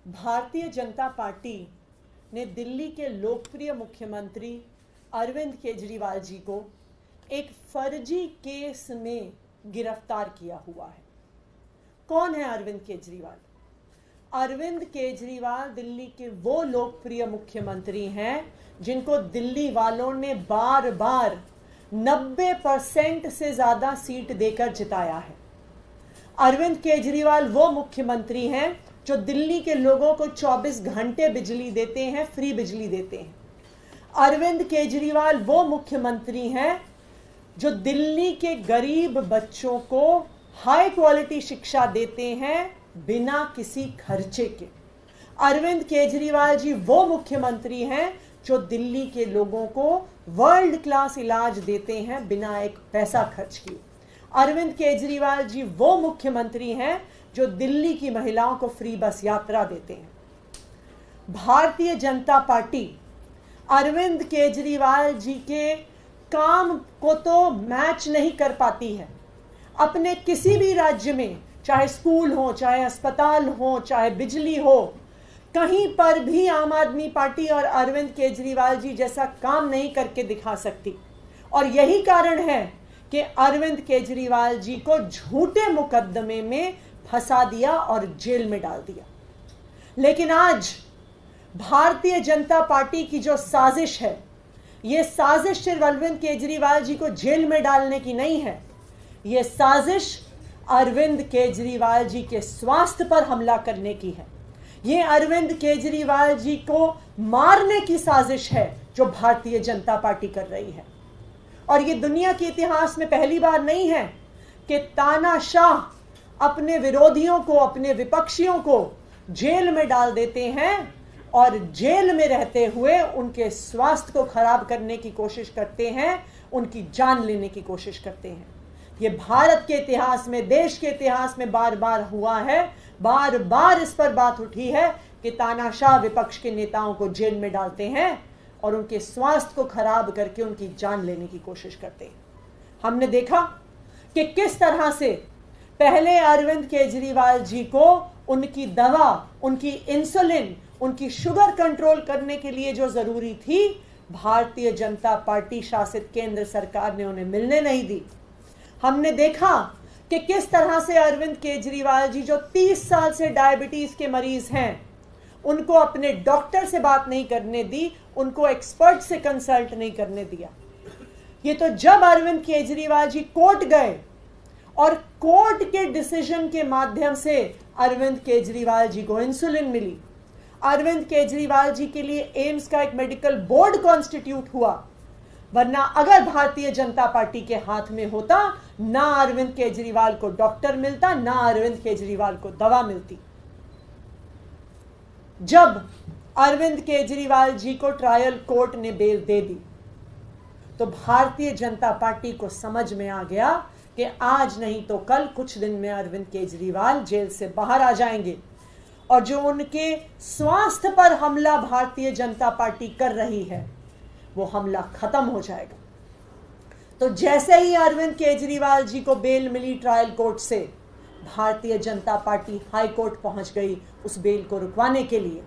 Bharatiya Janata party ने दिल्ली के लोकप्रिय मुख्यमंत्री अरविंद केजरीवाल जी को एक फर्जी केस में गिरफ्तार किया हुआ है। कौन है अरविंद केजरीवाल? अरविंद केजरीवाल दिल्ली के वो लोकप्रिय मुख्यमंत्री हैं जिनको दिल्ली वालों ने बार बार 90% से ज्यादा सीट देकर जिताया है। अरविंद केजरीवाल वो मुख्यमंत्री हैं जो दिल्ली के लोगों को 24 घंटे बिजली देते हैं, फ्री बिजली देते हैं। अरविंद केजरीवाल वो मुख्यमंत्री हैं जो दिल्ली के गरीब बच्चों को हाई क्वालिटी शिक्षा देते हैं बिना किसी खर्चे के। अरविंद केजरीवाल जी वो मुख्यमंत्री हैं जो दिल्ली के लोगों को वर्ल्ड क्लास इलाज देते हैं बिना एक पैसा खर्च किए। अरविंद केजरीवाल जी वो मुख्यमंत्री हैं जो दिल्ली की महिलाओं को फ्री बस यात्रा देते हैं। भारतीय जनता पार्टी अरविंद केजरीवाल जी के काम को तो मैच नहीं कर पाती है। अपने किसी भी राज्य में, चाहे स्कूल हो, चाहे अस्पताल हो, चाहे बिजली हो, कहीं पर भी आम आदमी पार्टी और अरविंद केजरीवाल जी जैसा काम नहीं करके दिखा सकती। और यही कारण है कि अरविंद केजरीवाल जी को झूठे मुकदमे में फंसा दिया और जेल में डाल दिया। लेकिन आज भारतीय जनता पार्टी की जो साजिश है, यह साजिश सिर्फ अरविंद केजरीवाल जी को जेल में डालने की नहीं है। यह साजिश अरविंद केजरीवाल जी के स्वास्थ्य पर हमला करने की है। यह अरविंद केजरीवाल जी को मारने की साजिश है जो भारतीय जनता पार्टी कर रही है। और यह दुनिया के इतिहास में पहली बार नहीं है कि तानाशाह अपने विरोधियों को, अपने विपक्षियों को जेल में डाल देते हैं और जेल में रहते हुए उनके स्वास्थ्य को खराब करने की कोशिश करते हैं, उनकी जान लेने की कोशिश करते हैं। ये भारत के इतिहास में, देश के इतिहास में बार बार हुआ है। बार बार इस पर बात उठी है कि तानाशाह विपक्ष के नेताओं को जेल में डालते हैं और उनके स्वास्थ्य को खराब करके उनकी जान लेने की कोशिश करते हैं। हमने देखा कि किस तरह से पहले अरविंद केजरीवाल जी को उनकी दवा, उनकी इंसुलिन, उनकी शुगर कंट्रोल करने के लिए जो जरूरी थी, भारतीय जनता पार्टी शासित केंद्र सरकार ने उन्हें मिलने नहीं दी। हमने देखा कि किस तरह से अरविंद केजरीवाल जी जो 30 साल से डायबिटीज के मरीज हैं, उनको अपने डॉक्टर से बात नहीं करने दी, उनको एक्सपर्ट से कंसल्ट नहीं करने दिया। ये तो जब अरविंद केजरीवाल जी कोर्ट गए और कोर्ट के डिसीजन के माध्यम से अरविंद केजरीवाल जी को इंसुलिन मिली, अरविंद केजरीवाल जी के लिए एम्स का एक मेडिकल बोर्ड कॉन्स्टिट्यूट हुआ। वरना अगर भारतीय जनता पार्टी के हाथ में होता, ना अरविंद केजरीवाल को डॉक्टर मिलता, ना अरविंद केजरीवाल को दवा मिलती। जब अरविंद केजरीवाल जी को ट्रायल कोर्ट ने बेल दे दी तो भारतीय जनता पार्टी को समझ में आ गया कि आज नहीं तो कल, कुछ दिन में अरविंद केजरीवाल जेल से बाहर आ जाएंगे और जो उनके स्वास्थ्य पर हमला भारतीय जनता पार्टी कर रही है, वो हमला खत्म हो जाएगा। तो जैसे ही अरविंद केजरीवाल जी को बेल मिली ट्रायल कोर्ट से, Bharatiya Janata party high court पहुंच गई उस बेल को रुकवाने के लिए।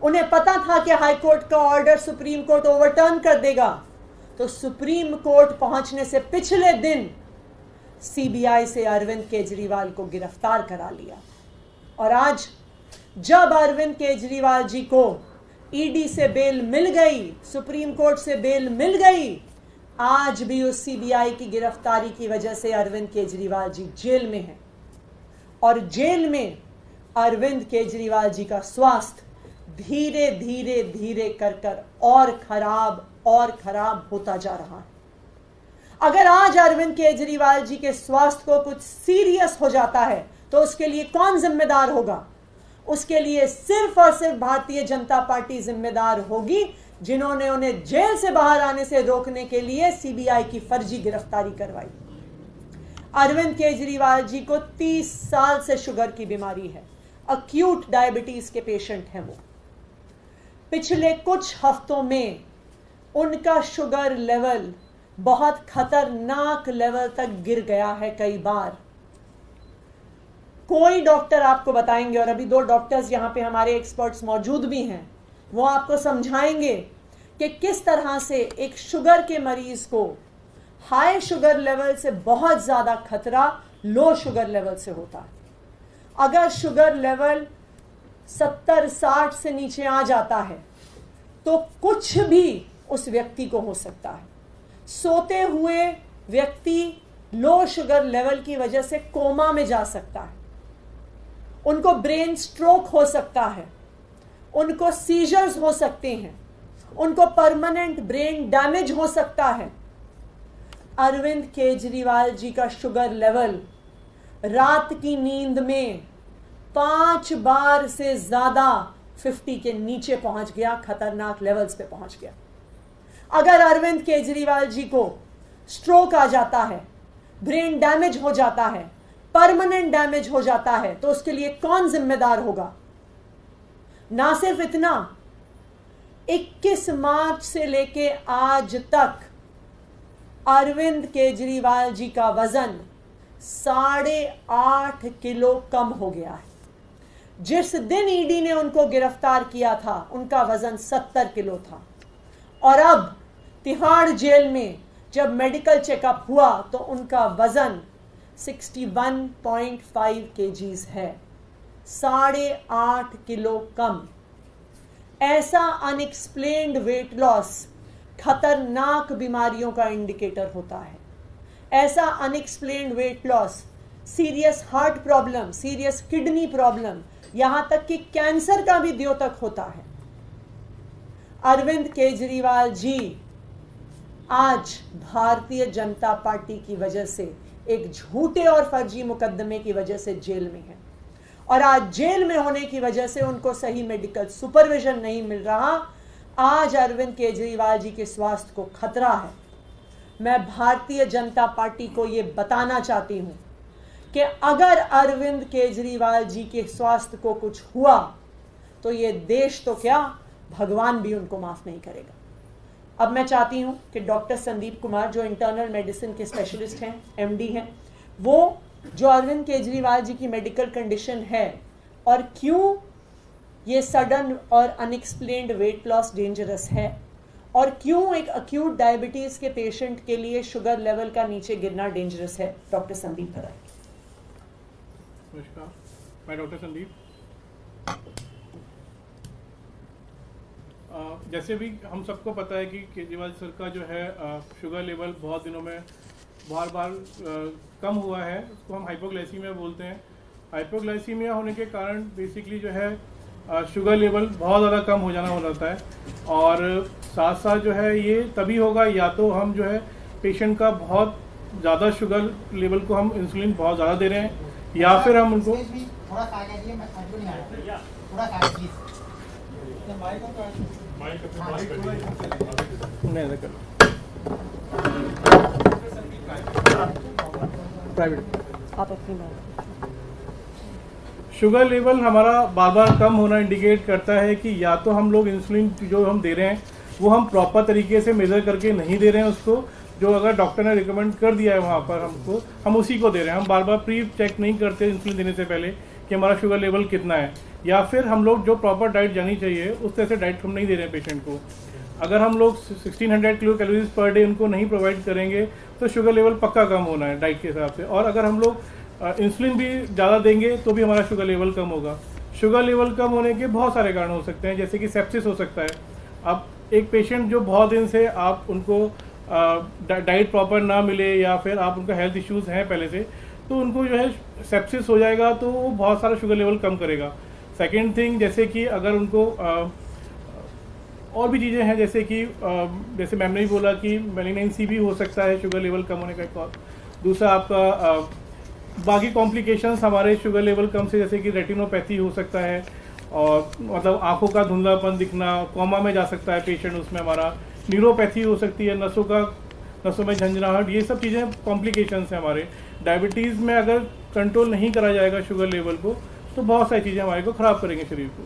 उन्हें पता था कि हाई कोर्ट का ऑर्डर सुप्रीम कोर्ट ओवरटर्न कर देगा, तो सुप्रीम कोर्ट पहुंचने से पिछले दिन सीबीआई से अरविंद केजरीवाल को गिरफ्तार करा लिया। और आज जब अरविंद केजरीवाल जी को ईडी से बेल मिल गई, सुप्रीम कोर्ट से बेल मिल गई, आज भी उस सीबीआई की गिरफ्तारी की वजह से अरविंद केजरीवाल जी जेल में हैं। और जेल में अरविंद केजरीवाल जी का स्वास्थ्य धीरे धीरे धीरे कर और खराब होता जा रहा है। अगर आज अरविंद केजरीवाल जी के स्वास्थ्य को कुछ सीरियस हो जाता है तो उसके लिए कौन जिम्मेदार होगा? उसके लिए सिर्फ और सिर्फ भारतीय जनता पार्टी जिम्मेदार होगी, जिन्होंने उन्हें जेल से बाहर आने से रोकने के लिए सीबीआई की फर्जी गिरफ्तारी करवाई। अरविंद केजरीवाल जी को 30 साल से शुगर की बीमारी है, अक्यूट डायबिटीज के पेशेंट हैं वो। पिछले कुछ हफ्तों में उनका शुगर लेवल बहुत खतरनाक लेवल तक गिर गया है। कई बार कोई डॉक्टर आपको बताएंगे, और अभी 2 डॉक्टर्स यहाँ पे हमारे एक्सपर्ट्स मौजूद भी हैं, वो आपको समझाएंगे कि किस तरह से एक शुगर के मरीज को हाई शुगर लेवल से बहुत ज़्यादा खतरा लो शुगर लेवल से होता है। अगर शुगर लेवल 70-60 से नीचे आ जाता है तो कुछ भी उस व्यक्ति को हो सकता है। सोते हुए व्यक्ति लो शुगर लेवल की वजह से कोमा में जा सकता है, उनको ब्रेन स्ट्रोक हो सकता है, उनको सीजर्स हो सकते हैं, उनको परमानेंट ब्रेन डैमेज हो सकता है। अरविंद केजरीवाल जी का शुगर लेवल रात की नींद में 5 बार से ज्यादा 50 के नीचे पहुंच गया, खतरनाक लेवल्स पे पहुंच गया। अगर अरविंद केजरीवाल जी को स्ट्रोक आ जाता है, ब्रेन डैमेज हो जाता है, परमानेंट डैमेज हो जाता है, तो उसके लिए कौन जिम्मेदार होगा? ना सिर्फ इतना, 21 मार्च से लेके आज तक अरविंद केजरीवाल जी का वजन 8.5 किलो कम हो गया है। जिस दिन ईडी ने उनको गिरफ्तार किया था उनका वजन 70 किलो था, और अब तिहाड़ जेल में जब मेडिकल चेकअप हुआ तो उनका वजन 61.5 केजीज है, 8.5 किलो कम। ऐसा अनएक्सप्लेन्ड वेट लॉस खतरनाक बीमारियों का इंडिकेटर होता है। ऐसा unexplained weight loss serious heart problem, serious kidney problem, यहां तक कि कैंसर का भी द्योतक होता है। अरविंद केजरीवाल जी आज भारतीय जनता पार्टी की वजह से, एक झूठे और फर्जी मुकदमे की वजह से जेल में है, और आज जेल में होने की वजह से उनको सही मेडिकल सुपरविजन नहीं मिल रहा। आज अरविंद केजरीवाल जी के स्वास्थ्य को खतरा है। मैं भारतीय जनता पार्टी को यह बताना चाहती हूं कि अगर अरविंद केजरीवाल जी के स्वास्थ्य को कुछ हुआ तो ये देश तो क्या, भगवान भी उनको माफ नहीं करेगा। अब मैं चाहती हूं कि डॉक्टर संदीप कुमार, जो इंटरनल मेडिसिन के स्पेशलिस्ट हैं, एमडी हैं, वो जो अरविंद केजरीवाल जी की मेडिकल कंडीशन है और क्यों ये सडन और अनएक्सप्लेन्ड वेट लॉस डेंजरस है, और क्यों एक अक्यूट डायबिटीज के पेशेंट के लिए शुगर लेवल का नीचे गिरना डेंजरस है, डॉक्टर संदीप बताएं। नमस्कार, मैं डॉक्टर संदीप। जैसे भी हम सबको पता है कि केजरीवाल सर का जो है शुगर लेवल बहुत दिनों में बार बार कम हुआ है, उसको हम हाइपोग्लाइसीमिया बोलते हैं। हाइपोग्लाइसीमिया होने के कारण बेसिकली जो है शुगर लेवल बहुत ज़्यादा कम हो जाना हो जाता है, और साथ साथ जो है ये तभी होगा या तो हम जो है पेशेंट का बहुत ज़्यादा शुगर लेवल को हम इंसुलिन बहुत ज़्यादा दे रहे हैं, या फिर हम उनको शुगर लेवल हमारा बार बार कम होना इंडिकेट करता है कि या तो हम लोग इंसुलिन जो हम दे रहे हैं वो हम प्रॉपर तरीके से मेजर करके नहीं दे रहे हैं, उसको जो अगर डॉक्टर ने रिकमेंड कर दिया है वहाँ पर हमको, हम उसी को दे रहे हैं। हम बार बार प्री चेक नहीं करते इंसुलिन देने से पहले कि हमारा शुगर लेवल कितना है, या फिर हम लोग जो प्रॉपर डाइट जानी चाहिए उस तरह से डाइट हम नहीं दे रहे हैं पेशेंट को। अगर हम लोग 1600 किलो कैलोरीज पर डे उनको नहीं प्रोवाइड करेंगे तो शुगर लेवल पक्का कम होना है डाइट के हिसाब से। और अगर हम लोग इंसुलिन भी ज़्यादा देंगे तो भी हमारा शुगर लेवल कम होगा। शुगर लेवल कम होने के बहुत सारे कारण हो सकते हैं, जैसे कि सेप्सिस हो सकता है। अब एक पेशेंट जो बहुत दिन से आप उनको डाइट प्रॉपर ना मिले, या फिर आप उनका हेल्थ इश्यूज़ हैं पहले से, तो उनको जो है सेप्सिस हो जाएगा तो वो बहुत सारा शुगर लेवल कम करेगा। सेकेंड थिंग, जैसे कि अगर उनको और भी चीज़ें हैं, जैसे मैम ने भी बोला कि मेलिग्नेंसी भी हो सकता है शुगर लेवल कम होने का एक और। दूसरा आपका बाकी कॉम्प्लिकेशंस हमारे शुगर लेवल कम से, जैसे कि रेटिनोपैथी हो सकता है, और मतलब आंखों का धुंधलापन दिखना, कोमा में जा सकता है पेशेंट, उसमें हमारा न्यूरोपैथी हो सकती है, नसों में झंझनाहट, ये सब चीज़ें कॉम्प्लिकेशंस हैं हमारे। डायबिटीज़ में अगर कंट्रोल नहीं करा जाएगा शुगर लेवल को तो बहुत सारी चीज़ें हमारे को ख़राब करेंगे शरीर को।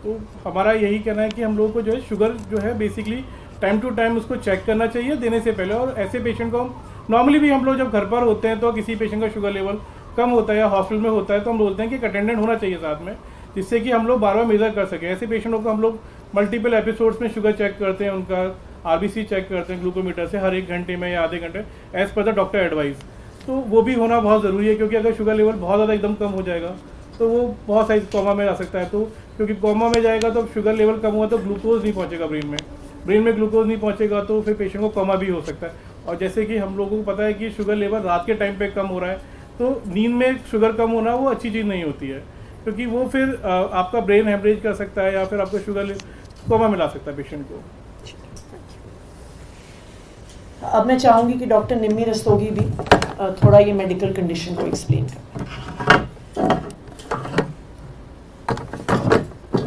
तो हमारा यही कहना है कि हम लोगों को जो है शुगर जो है बेसिकली टाइम टू टाइम उसको चेक करना चाहिए देने से पहले। और ऐसे पेशेंट को हम नॉर्मली भी हम लोग जब घर पर होते हैं तो किसी पेशेंट का शुगर लेवल कम होता है या हॉस्पिटल में होता है तो हम बोलते हैं कि अटेंडेंट होना चाहिए साथ में, जिससे कि हम लोग बार बार मेजर कर सकें। ऐसे पेशेंटों को हम लोग मल्टीपल एपिसोड्स में शुगर चेक करते हैं, उनका आरबीसी चेक करते हैं ग्लूकोमीटर से हर 1 घंटे में या आधे घंटे as per the doctor advice. तो वो भी होना बहुत ज़रूरी है, क्योंकि अगर शुगर लेवल बहुत ज़्यादा एकदम कम हो जाएगा तो वो बहुत सारी कोमा में आ सकता है। तो क्योंकि कोमा में जाएगा तो शुगर लेवल कम हुआ तो ग्लूकोज नहीं पहुँचेगा ब्रेन में ग्लूकोज नहीं पहुँचेगा तो फिर पेशेंट को कोमा भी हो सकता है। और जैसे कि हम लोगों को पता है कि शुगर लेवल रात के टाइम पे कम हो रहा है, तो नींद में शुगर कम होना वो अच्छी चीज़ नहीं होती है, क्योंकि वो फिर आपका ब्रेन हेमरेज कर सकता है या फिर आपको शुगर कोमा में ला सकता है पेशेंट को। अब मैं चाहूँगी कि डॉक्टर निम्मी रस्तोगी भी थोड़ा ये मेडिकल कंडीशन को एक्सप्लेन करें।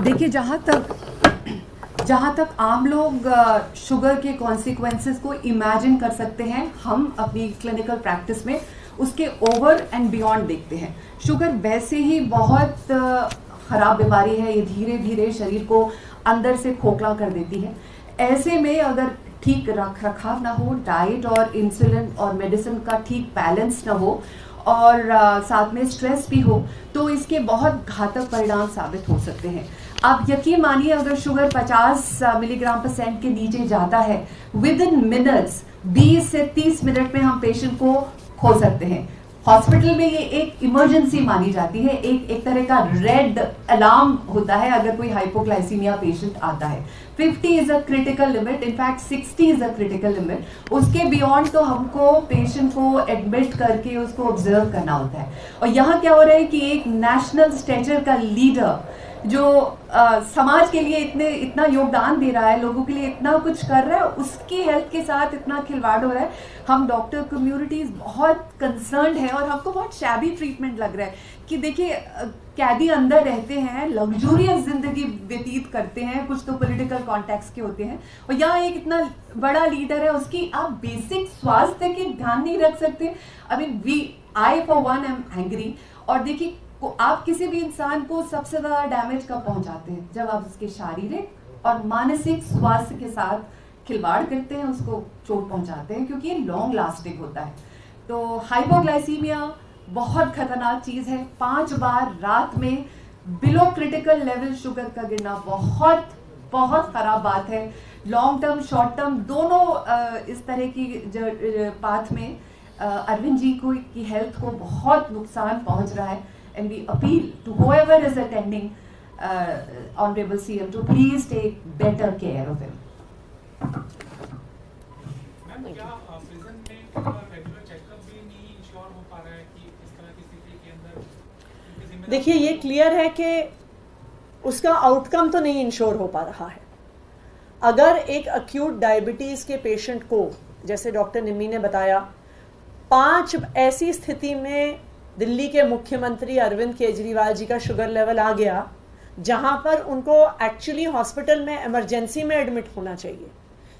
देखिए, जहाँ तक आम लोग शुगर के कॉन्सिक्वेंसेस को इमेजिन कर सकते हैं, हम अपनी क्लिनिकल प्रैक्टिस में उसके ओवर एंड बियॉन्ड देखते हैं। शुगर वैसे ही बहुत ख़राब बीमारी है, ये धीरे धीरे शरीर को अंदर से खोखला कर देती है। ऐसे में अगर ठीक रख रखाव ना हो, डाइट और इंसुलिन और मेडिसिन का ठीक बैलेंस ना हो और साथ में स्ट्रेस भी हो, तो इसके बहुत घातक परिणाम साबित हो सकते हैं। आप यकीन मानिए, अगर शुगर 50 मिलीग्राम% के नीचे जाता है, विद इन मिनट्स 20 से 30 मिनट में हम पेशेंट को खो सकते हैं। हॉस्पिटल में ये एक इमरजेंसी मानी जाती है, एक तरह का रेड अलार्म होता है अगर कोई हाइपोग्लाइसीमिया पेशेंट आता है। 50 is a critical limit, in fact 60 is a critical limit. उसके बियॉन्ड तो हमको पेशेंट को एडमिट करके उसको ऑब्जर्व करना होता है। और यहाँ क्या हो रहा है कि एक नेशनल स्टेचर का लीडर जो समाज के लिए इतना योगदान दे रहा है, लोगों के लिए इतना कुछ कर रहा है, उसकी हेल्थ के साथ इतना खिलवाड़ हो रहा है। हम डॉक्टर कम्युनिटीज बहुत कंसर्न्ड है और हमको बहुत शैबी ट्रीटमेंट लग रहा है कि देखिए, कैदी अंदर रहते हैं, लग्जूरियस जिंदगी व्यतीत करते हैं, कुछ तो पॉलिटिकल कॉन्टेक्स्ट के होते हैं, और यहाँ एक इतना बड़ा लीडर है, उसकी आप बेसिक स्वास्थ्य के ध्यान नहीं रख सकते। I for one am angry. और देखिए, आप किसी भी इंसान को सबसे ज्यादा डैमेज कब पहुंचाते हैं? जब आप उसके शारीरिक और मानसिक स्वास्थ्य के साथ खिलवाड़ करते हैं, उसको चोट पहुंचाते हैं, क्योंकि ये लॉन्ग लास्टिंग होता है। तो हाइपोग्लाइसीमिया बहुत खतरनाक चीज है। 5 बार रात में बिलो क्रिटिकल लेवल शुगर का गिरना बहुत बहुत खराब बात है। लॉन्ग टर्म, शॉर्ट टर्म दोनों इस तरह की पाथ में अरविंद जी को की हेल्थ को बहुत नुकसान पहुंच रहा है। And we appeal to whoever is attending Honorable CM to please take better care of him. Ma'am, क्या प्रिजन में रेगुलर चेकअप भी नहीं इंश्योर हो पा रहा है कि इस तरह की स्थिति के अंदर? देखिए, ये क्लियर है कि उसका आउटकम तो नहीं इंश्योर हो पा रहा है। अगर एक एक्यूट डायबिटीज के पेशेंट को, जैसे डॉक्टर निम्मी ने बताया, 5 ऐसी स्थिति में दिल्ली के मुख्यमंत्री अरविंद केजरीवाल जी का शुगर लेवल आ गया जहां पर उनको एक्चुअली हॉस्पिटल में इमरजेंसी में एडमिट होना चाहिए,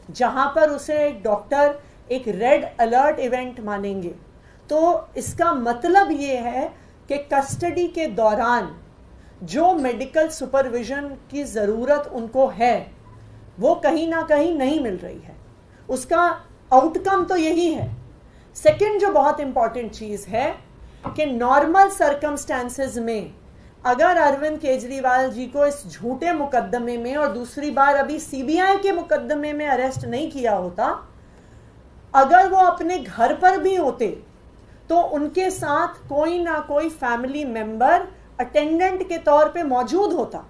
जहां पर उसे एक डॉक्टर एक रेड अलर्ट इवेंट मानेंगे, तो इसका मतलब ये है कि कस्टडी के दौरान जो मेडिकल सुपरविजन की ज़रूरत उनको है वो कहीं ना कहीं नहीं मिल रही है। उसका आउटकम तो यही है। सेकंड जो बहुत इंपॉर्टेंट चीज़ है कि नॉर्मल सर्कमस्टेंसेस में अगर अरविंद केजरीवाल जी को इस झूठे मुकदमे में और दूसरी बार अभी सीबीआई के मुकदमे में अरेस्ट नहीं किया होता, अगर वो अपने घर पर भी होते तो उनके साथ कोई ना कोई फैमिली मेंबर अटेंडेंट के तौर पे मौजूद होता।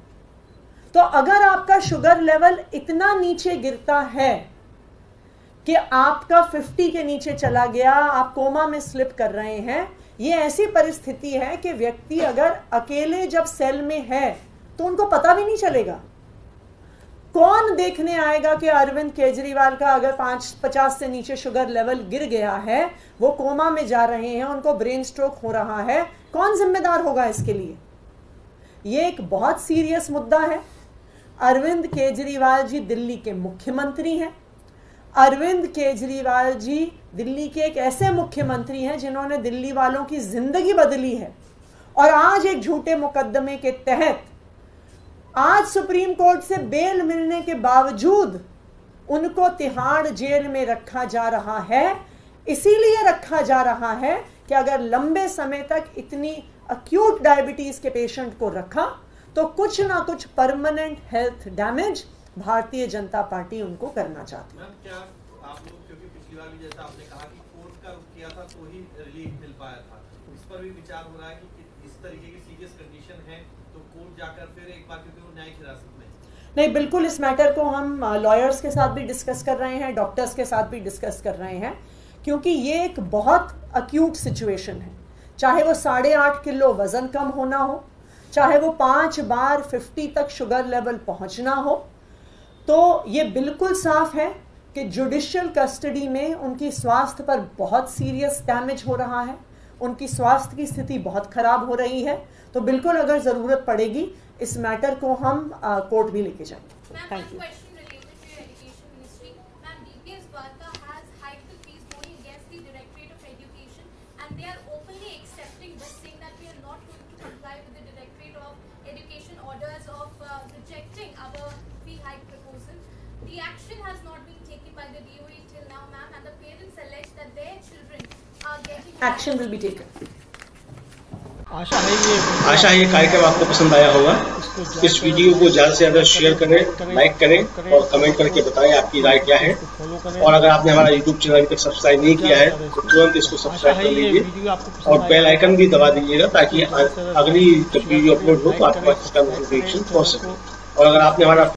तो अगर आपका शुगर लेवल इतना नीचे गिरता है कि आपका 50 के नीचे चला गया, आप कोमा में स्लिप कर रहे हैं, ये ऐसी परिस्थिति है कि व्यक्ति अगर अकेले जब सेल में है तो उनको पता भी नहीं चलेगा। कौन देखने आएगा कि अरविंद केजरीवाल का अगर 50 से नीचे शुगर लेवल गिर गया है, वो कोमा में जा रहे हैं, उनको ब्रेन स्ट्रोक हो रहा है, कौन जिम्मेदार होगा इसके लिए? ये एक बहुत सीरियस मुद्दा है। अरविंद केजरीवाल जी दिल्ली के मुख्यमंत्री हैं। अरविंद केजरीवाल जी दिल्ली के एक ऐसे मुख्यमंत्री हैं जिन्होंने दिल्ली वालों की जिंदगी बदली है, और आज एक झूठे मुकदमे के तहत आज सुप्रीम कोर्ट से बेल मिलने के बावजूद उनको तिहाड़ जेल में रखा जा रहा है। इसीलिए रखा जा रहा है कि अगर लंबे समय तक इतनी अक्यूट डायबिटीज के पेशेंट को रखा तो कुछ ना कुछ permanent health damage Bharatiya Janata party उनको करना चाहती है। मैम, क्या आप लोग, क्योंकि पिछली बार भी जैसा आपने कहा कि कोर्ट का रुख किया था तो ही रिलीफ मिल पाया था, इस पर भी विचार हो रहा है कि इस तरीके की सीरियस कंडीशन है तो कोर्ट जाकर फिर एक बार, क्योंकि वो न्यायिक हिरासत में। नहीं, बिल्कुल इस मैटर को हम लॉयर्स के साथ भी डिस्कस कर रहे हैं, डॉक्टर्स के साथ भी डिस्कस कर रहे हैं, क्योंकि ये एक बहुत अक्यूट सिचुएशन है। चाहे वो 8.5 किलो वजन कम होना हो, चाहे वो 5 बार 50 तक शुगर लेवल पहुंचना हो, तो ये बिल्कुल साफ है कि जुडिशियल कस्टडी में उनकी स्वास्थ्य पर बहुत सीरियस डैमेज हो रहा है, उनकी स्वास्थ्य की स्थिति बहुत खराब हो रही है। तो बिल्कुल अगर जरूरत पड़ेगी इस मैटर को हम कोर्ट भी लेके जाएंगे। Thank you. The action has not been taken by the DOE till now, ma'am, and the parents allege that their children are getting Action will be taken. आशा है ये कार्यक्रम आपको पसंद आया होगा। इस वीडियो को ज़्यादा से ज़्यादा शेयर करें, लाइक करें और कमेंट करके बताएं आपकी राय क्या है। और अगर आपने हमारा यूट्यूब चैनल अभी तक सब्सक्राइब नहीं किया है तो तुरंत इसको सब्सक्राइब कर लीजिए और बेल आइकन भी दबा दीजिएगा ताकि अगली जब वीडियो अपलोड हो तो आपके पास इसका नोटिफिकेशन पहुंच सके। और अगर आपने हमारा